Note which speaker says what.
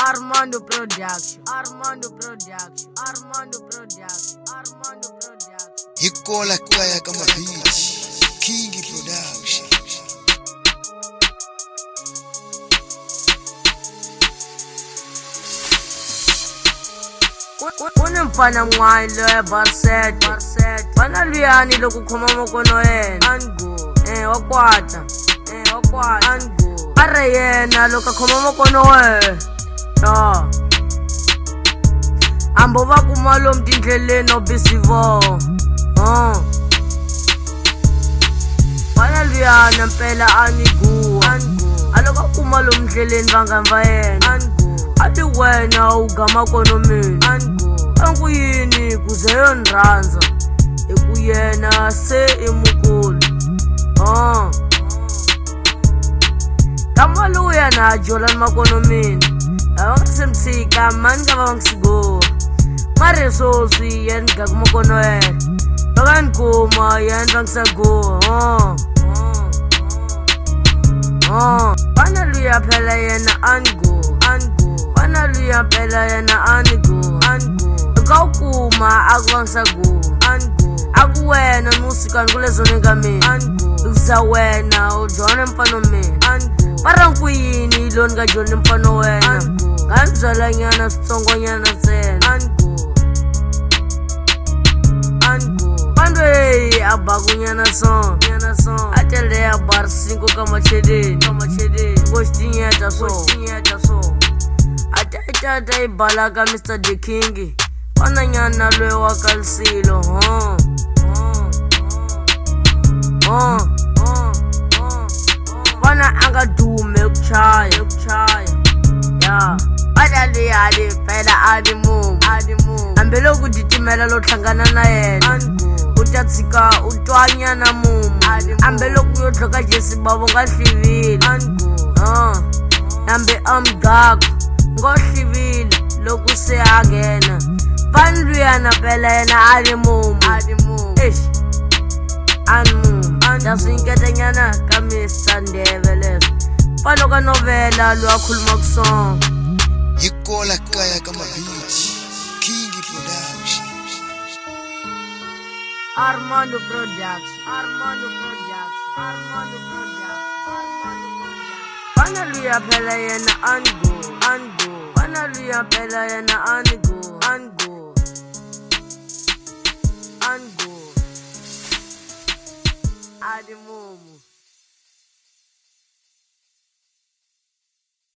Speaker 1: Armando Production, Armando Production, Armando Production, Armando Production.
Speaker 2: Hikola kaya kama beach, King Production.
Speaker 1: Unemfana mwailo Barset, fana luyani lokukhoma mokono yena angu, wakwata, angu are yena lokakhoma mokono we ya ambo vakumalo mtindleleni obisivo fana luyana mpela anigu alokakumalo mdleleni vangamva yena ati wena ugama kono mina angu yini kuze yonranza ekuyena se emukulu kamaluya na jolan makono mina awangasemtsika mani kavangisigo maresosi yen gakumakono yena vakanguma yen vangisago vanaluya phela yena angu vanaluya phela yena anigo kawukuma akuvangisago akuwena nusikani kulezonenga mina uza wena ujona mfano mina parankuyini loni kajoni mfano wena nganzala nyana sitsongonyana sena pandwe abakunyana son ateleya bar 5 kamacheleni ngositinyeta so atata ibalaka Mr. The King fananyana lwe wakalisilo fana angadume ukuchaya ya adaliyali phela adimumu ambeloku ditimela lohlangana na yena utatsika utwanyana mumu ambeloku yodloka jesi babo ngahlivile nambe amgako ngohlivile loku seyangena fanluyana phela yena adimumu ndasinketanyana kaMr. Ndebelezo fano kanovela lwakhuluma kusong
Speaker 2: Hikola kaya kama beach, King Production.
Speaker 1: Armando Production. Vanaluya phela yena angu vanaluya phela yena anigo adimumu